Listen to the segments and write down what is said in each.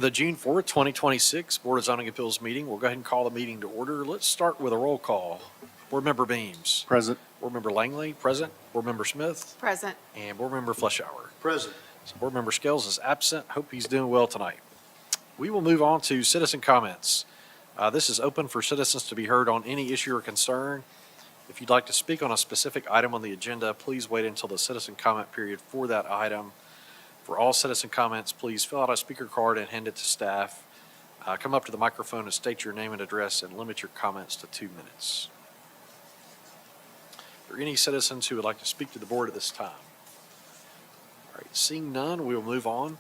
The June 4th, 2026 Board of Zoning Appeals meeting. We'll go ahead and call the meeting to order. Let's start with a roll call. Board Member Beams. Present. Board Member Langley, present. Board Member Smith. Present. And Board Member Fleschauer. Present. So Board Member Scales is absent. Hope he's doing well tonight. We will move on to citizen comments. This is open for citizens to be heard on any issue or concern. If you'd like to speak on a specific item on the agenda, please wait until the citizen comment period for that item. For all citizen comments, please fill out a speaker card and hand it to staff. Come up to the microphone and state your name and address and limit your comments to 2 minutes. Are there any citizens who would like to speak to the board at this time? All right, seeing none, we will move on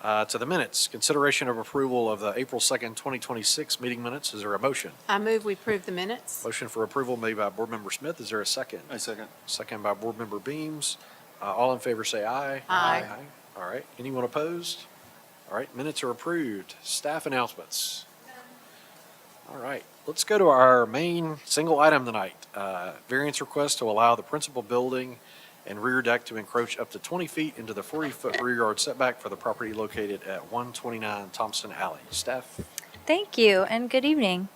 to the minutes. Consideration of approval of the April 2nd, 2026 meeting minutes. Is there a motion? I move we approve the minutes. Motion for approval made by Board Member Smith. Is there a second? I second. Second by Board Member Beams. All in favor say aye. Aye. All right. Anyone opposed? All right. Minutes are approved. Staff announcements. All right. Let's go to our main single item tonight. Variance request to allow the principal building and rear deck to encroach up to 20 feet into the 40-foot rear yard setback for the property located at 129 Thompson Alley. Staff? Thank you, and good evening.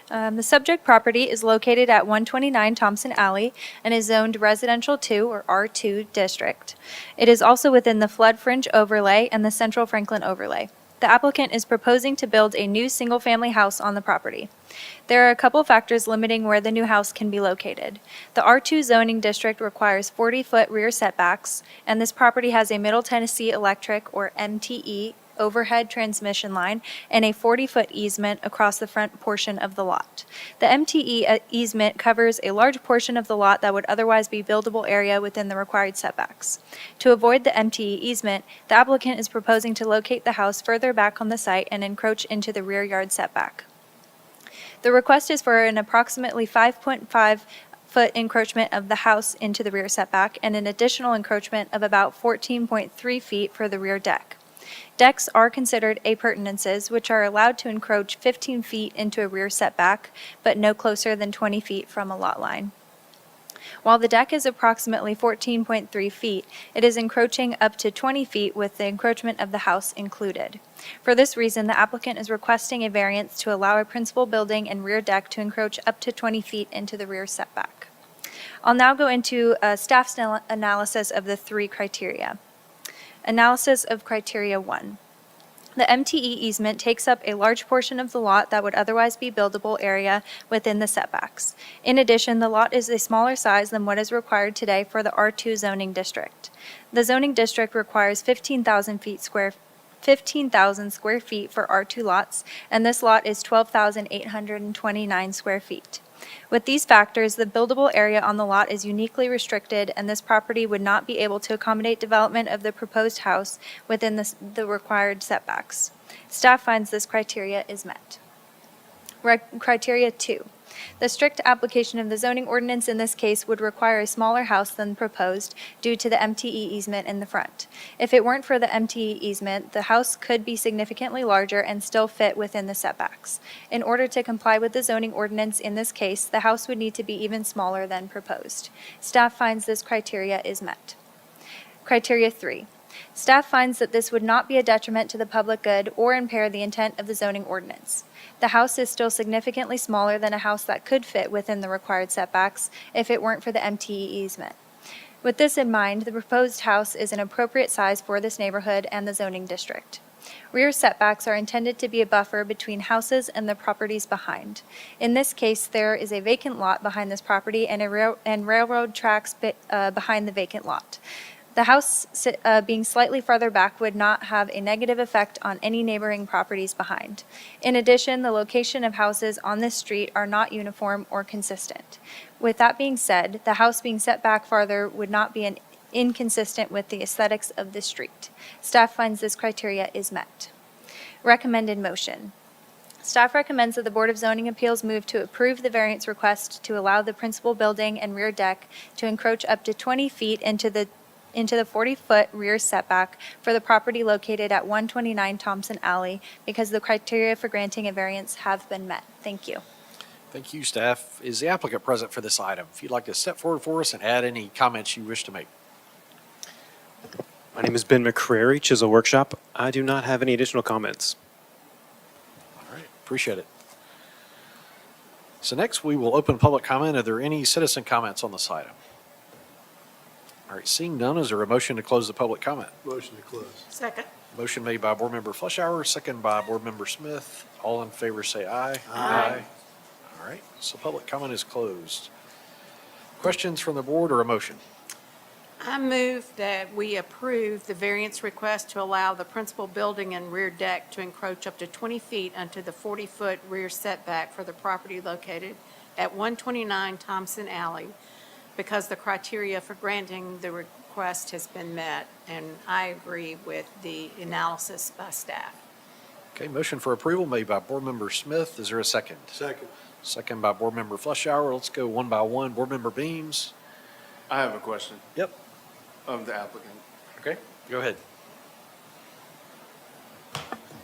The subject property is located at 129 Thompson Alley and is zoned Residential 2 or R2 district. It is also within the Flood Fringe Overlay and the Central Franklin Overlay. The applicant is proposing to build a new single-family house on the property. There are a couple factors limiting where the new house can be located. The R2 zoning district requires 40-foot rear setbacks, and this property has a Middle Tennessee Electric or MTE overhead transmission line and a 40-foot easement across the front portion of the lot. The MTE easement covers a large portion of the lot that would otherwise be buildable area within the required setbacks. To avoid the MTE easement, the applicant is proposing to locate the house further back on the site and encroach into the rear yard setback. The request is for an approximately 5.5-foot encroachment of the house into the rear setback and an additional encroachment of about 14.3 feet for the rear deck. Decks are considered appurtenances, which are allowed to encroach 15 feet into a rear setback, but no closer than 20 feet from a lot line. While the deck is approximately 14.3 feet, it is encroaching up to 20 feet with the encroachment of the house included. For this reason, the applicant is requesting a variance to allow a principal building and rear deck to encroach up to 20 feet into the rear setback. I'll now go into staff's analysis of the three criteria. Analysis of Criteria 1. The MTE easement takes up a large portion of the lot that would otherwise be buildable area within the setbacks. In addition, the lot is a smaller size than what is required today for the R2 zoning district. The zoning district requires 15,000 square feet for R2 lots, and this lot is 12,829 square feet. With these factors, the buildable area on the lot is uniquely restricted, and this property would not be able to accommodate development of the proposed house within the required setbacks. Staff finds this criteria is met. Criteria 2. The strict application of the zoning ordinance in this case would require a smaller house than proposed due to the MTE easement in the front. If it weren't for the MTE easement, the house could be significantly larger and still fit within the setbacks. In order to comply with the zoning ordinance in this case, the house would need to be even smaller than proposed. Staff finds this criteria is met. Criteria 3. Staff finds that this would not be a detriment to the public good or impair the intent of the zoning ordinance. The house is still significantly smaller than a house that could fit within the required setbacks if it weren't for the MTE easement. With this in mind, the proposed house is an appropriate size for this neighborhood and the zoning district. Rear setbacks are intended to be a buffer between houses and the properties behind. In this case, there is a vacant lot behind this property and railroad tracks behind the vacant lot. The house being slightly farther back would not have a negative effect on any neighboring properties behind. In addition, the location of houses on this street are not uniform or consistent. With that being said, the house being set back farther would not be inconsistent with the aesthetics of the street. Staff finds this criteria is met. Recommended motion. Staff recommends that the Board of Zoning Appeals move to approve the variance request to allow the principal building and rear deck to encroach up to 20 feet into the 40-foot rear setback for the property located at 129 Thompson Alley because the criteria for granting a variance have been met. Thank you. Thank you, staff. Is the applicant present for this item? If you'd like to step forward for us and add any comments you wish to make. My name is Ben McCrary, Chisel Workshop. I do not have any additional comments. All right, appreciate it. So next, we will open public comment. Are there any citizen comments on this item? All right, seeing none, is there a motion to close the public comment? Motion to close. Second. Motion made by Board Member Fleischauer, second by Board Member Smith. All in favor say aye. Aye. All right, so public comment is closed. Questions from the board or a motion? I move that we approve the variance request to allow the principal building and rear deck to encroach up to 20 feet onto the 40-foot rear setback for the property located at 129 Thompson Alley because the criteria for granting the request has been met, and I agree with the analysis by staff. Okay, motion for approval made by Board Member Smith. Is there a second? Second. Second by Board Member Fleischauer. Let's go one by one. Board Member Beams. I have a question Yep. of the applicant. Okay, go ahead.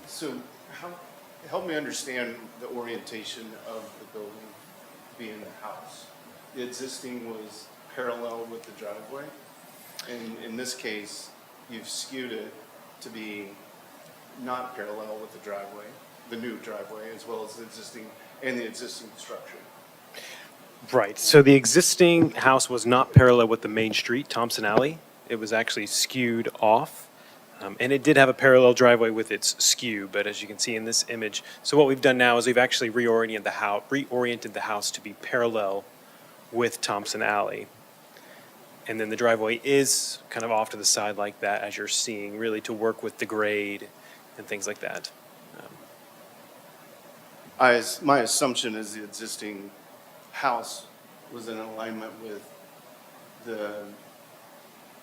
So help me understand the orientation of the building being the house. The existing was parallel with the driveway, and in this case, you've skewed it to be not parallel with the driveway, the new driveway, as well as the existing structure. Right, so the existing house was not parallel with the main street, Thompson Alley. It was actually skewed off, and it did have a parallel driveway with its skew, but as you can see in this image, so what we've done now is we've actually reoriented the house to be parallel with Thompson Alley. And then the driveway is kind of off to the side like that, as you're seeing, really to work with the grade and things like that. My assumption is the existing house was in alignment with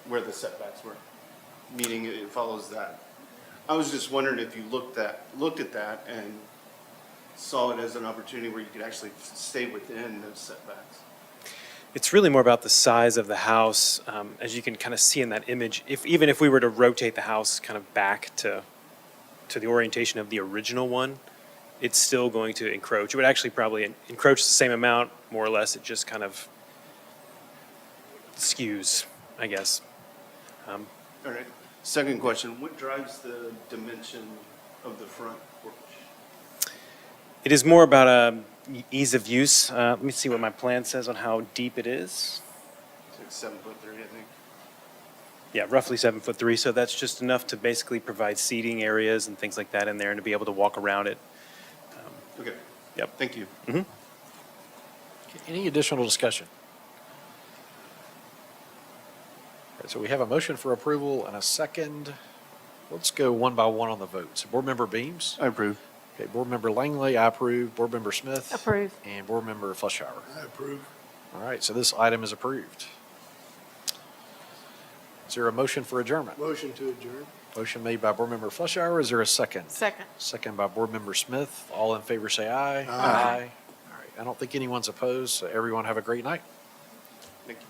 where the setbacks were, meaning it follows that. I was just wondering if you looked at that and saw it as an opportunity where you could actually stay within those setbacks. It's really more about the size of the house, as you can kind of see in that image. Even if we were to rotate the house kind of back to the orientation of the original one, it's still going to encroach. It would actually probably encroach the same amount, more or less. It just kind of skews, I guess. All right. Second question, what drives the dimension of the front porch? It is more about ease of use. Let me see what my plan says on how deep it is. It's like 7'3", I think. Yeah, roughly 7'3", so that's just enough to basically provide seating areas and things like that in there and to be able to walk around it. Okay. Yep. Thank you. Any additional discussion? All right, so we have a motion for approval and a second. Let's go one by one on the vote. So Board Member Beams? I approve. Okay, Board Member Langley, I approve. Board Member Smith? Approve. And Board Member Fleischauer. I approve. All right, so this item is approved. Is there a motion for adjournment? Motion to adjourn. Motion made by Board Member Fleischauer. Is there a second? Second. Second by Board Member Smith. All in favor say aye. Aye. All right, I don't think anyone's opposed, so everyone have a great night. Thank you.